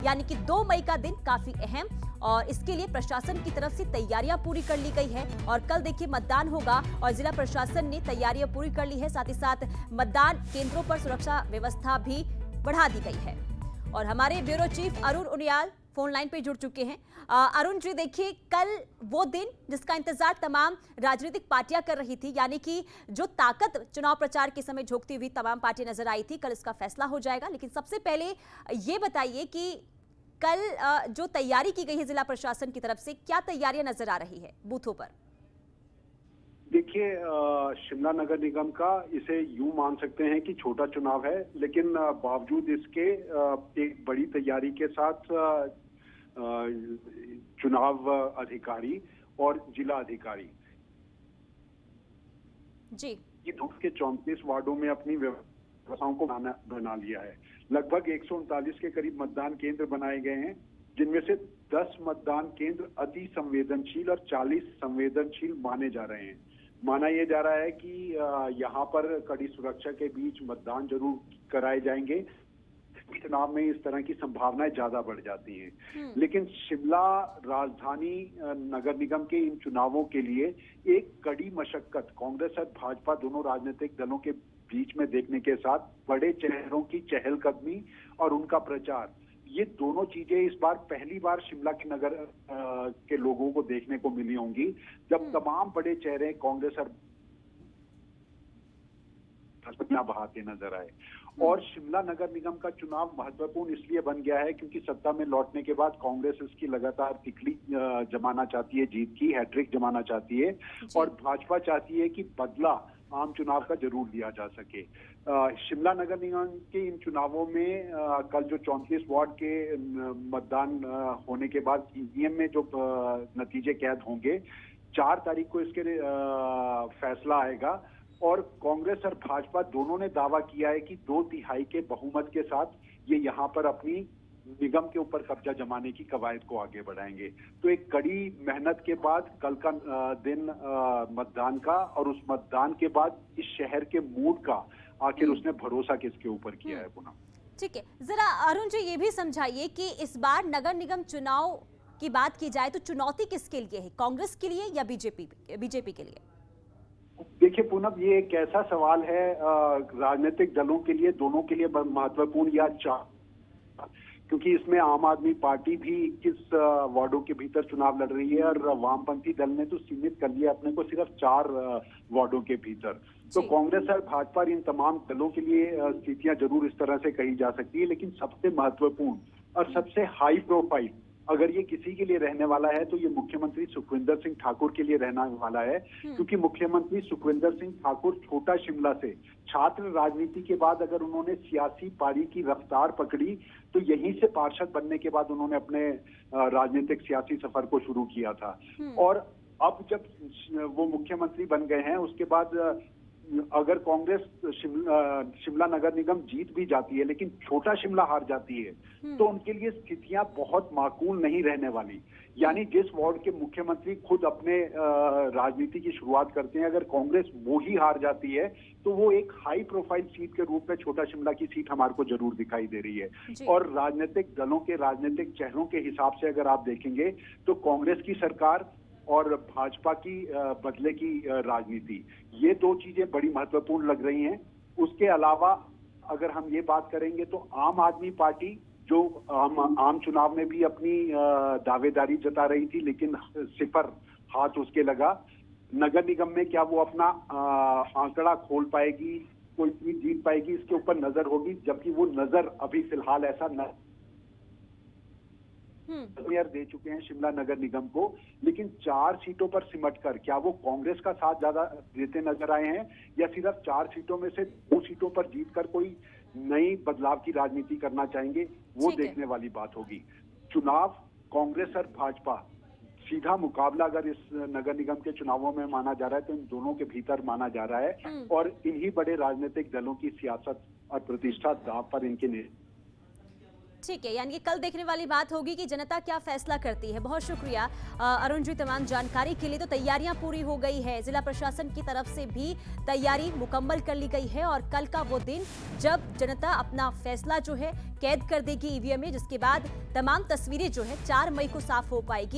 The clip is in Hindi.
यानी कि 2 मई का दिन काफी अहम, और इसके लिए प्रशासन की तरफ से तैयारियां पूरी कर ली गई है। और कल देखिए मतदान होगा और जिला प्रशासन ने तैयारियां पूरी कर ली है। साथ ही साथ मतदान केंद्रों पर सुरक्षा व्यवस्था भी बढ़ा दी गई है। और हमारे bureau chief Arun Uniyal phone line पे जुड़ चुके हैं। अरुण जी, देखिए कल वो दिन जिसका इंतजार तमाम राजनीतिक पार्टियां कर रही थी, यानी कि जो ताकत चुनाव प्रचार के समय झोंकती हुई तमाम पार्टियां नजर आई थी, कल इसका फैसला हो जाएगा। लेकिन सबसे पहले ये बताइए कि कल जो तैयारी की गई है जिला प्रशासन की तरफ से, क्या तैयारियां नजर आ रही है बूथों पर? देखिए, शिमला नगर निगम का इसे यूं मान सकते हैं कि छोटा चुनाव है, लेकिन बावजूद इसके एक बड़ी तैयारी के साथ चुनाव अधिकारी और जिला अधिकारी जी की धूप के 34 वार्डों में अपनी व्यवस्थाओं को बना लिया है। लगभग 139 के करीब मतदान केंद्र बनाए गए हैं, जिनमें से 10 मतदान केंद्र अति संवेदनशील और 40 संवेदनशील माने जा रहे हैं। माना यह जा रहा है कि यहाँ पर कड़ी सुरक्षा के बीच मतदान जरूर कराए जाएंगे। चुनाव में इस तरह की संभावनाएं ज्यादा बढ़ जाती हैं, लेकिन शिमला राजधानी नगर निगम के इन चुनावों के लिए एक कड़ी मशक्कत कांग्रेस और भाजपा दोनों राजनीतिक दलों के बीच में देखने के साथ बड़े चेहरों की चहलकदमी और उनका प्रचार, ये दोनों चीजें इस बार पहली बार शिमला के नगर के लोगों को देखने को मिली होंगी, जब तमाम बड़े चेहरे कांग्रेस और बहाते नजर आए। और शिमला नगर निगम का चुनाव महत्वपूर्ण इसलिए बन गया है क्योंकि सत्ता में लौटने के बाद कांग्रेस इसकी लगातार तिकड़ी जमाना चाहती है, जीत की हैट्रिक जमाना चाहती है, और भाजपा चाहती है कि बदला आम चुनाव का जरूर लिया जा सके। शिमला नगर निगम के इन चुनावों में कल जो 34 वार्ड के मतदान होने के बाद ईवीएम में जो नतीजे कैद होंगे, 4 तारीख को इसके फैसला आएगा। और कांग्रेस और भाजपा दोनों ने दावा किया है कि 2/3 के बहुमत के साथ ये यहाँ पर अपनी निगम के ऊपर कब्जा जमाने की कवायद को आगे बढ़ाएंगे। तो एक कड़ी मेहनत के बाद कल का दिन मतदान का, और उस मतदान के बाद इस शहर के मूड का आखिर उसने भरोसा किसके ऊपर किया है पुनः। ठीक है, जरा अरुण जी ये भी समझाइए कि इस बार नगर निगम चुनाव की बात की जाए तो चुनौती किसके लिए है, कांग्रेस के लिए या बीजेपी के लिए? देखिए पूनम, ये एक ऐसा सवाल है राजनीतिक दलों के लिए, दोनों के लिए महत्वपूर्ण या क्योंकि इसमें आम आदमी पार्टी भी 21 वार्डों के भीतर चुनाव लड़ रही है और वामपंथी दल ने तो सीमित कर लिया अपने को सिर्फ 4 वार्डों के भीतर। तो कांग्रेस और भाजपा इन तमाम दलों के लिए स्थितियां जरूर इस तरह से कही जा सकती है, लेकिन सबसे महत्वपूर्ण और सबसे हाई प्रोफाइल अगर ये किसी के लिए रहने वाला है तो ये मुख्यमंत्री सुखविंदर सिंह ठाकुर के लिए रहने वाला है, क्योंकि मुख्यमंत्री सुखविंदर सिंह ठाकुर छोटा शिमला से छात्र राजनीति के बाद अगर उन्होंने सियासी पारी की रफ्तार पकड़ी तो यहीं से पार्षद बनने के बाद उन्होंने अपने राजनीतिक सियासी सफर को शुरू किया था। और अब जब वो मुख्यमंत्री बन गए हैं, उसके बाद अगर कांग्रेस शिमला नगर निगम जीत भी जाती है लेकिन छोटा शिमला हार जाती है, तो उनके लिए स्थितियां बहुत माकूल नहीं रहने वाली। यानी जिस वार्ड के मुख्यमंत्री खुद अपने राजनीति की शुरुआत करते हैं, अगर कांग्रेस वो ही हार जाती है तो वो एक हाई प्रोफाइल सीट के रूप में छोटा शिमला की सीट हमारे को जरूर दिखाई दे रही है। और राजनीतिक दलों के राजनीतिक चेहरों के हिसाब से अगर आप देखेंगे तो कांग्रेस की सरकार और भाजपा की बदले की राजनीति, ये 2 चीजें बड़ी महत्वपूर्ण लग रही हैं। उसके अलावा अगर हम ये बात करेंगे तो आम आदमी पार्टी जो आम चुनाव में भी अपनी दावेदारी जता रही थी, लेकिन सिफर हाथ उसके लगा। नगर निगम में क्या वो अपना आंकड़ा खोल पाएगी, कोई सीट जीत पाएगी, इसके ऊपर नजर होगी, जबकि वो नजर अभी फिलहाल ऐसा न दे चुके हैं शिमला नगर निगम को, लेकिन 4 सीटों पर सिमटकर क्या वो कांग्रेस का साथ ज्यादा देते नजर आए हैं या सिर्फ 4 सीटों में से 2 सीटों पर जीतकर कोई नई बदलाव की राजनीति करना चाहेंगे, वो देखने वाली बात होगी। चुनाव कांग्रेस और भाजपा सीधा मुकाबला अगर इस नगर निगम के चुनावों में माना जा रहा है तो इन दोनों के भीतर माना जा रहा है, और इन्हीं बड़े राजनीतिक दलों की सियासत और प्रतिष्ठा दांव पर इनके ठीक है, यानी कि कल देखने वाली बात होगी कि जनता क्या फैसला करती है। बहुत शुक्रिया अरुण जी तमाम जानकारी के लिए। तो तैयारियां पूरी हो गई है, जिला प्रशासन की तरफ से भी तैयारी मुकम्मल कर ली गई है और कल का वो दिन जब जनता अपना फैसला जो है कैद कर देगी ईवीएम में, जिसके बाद तमाम तस्वीरें जो है 4 मई को साफ हो पाएगी।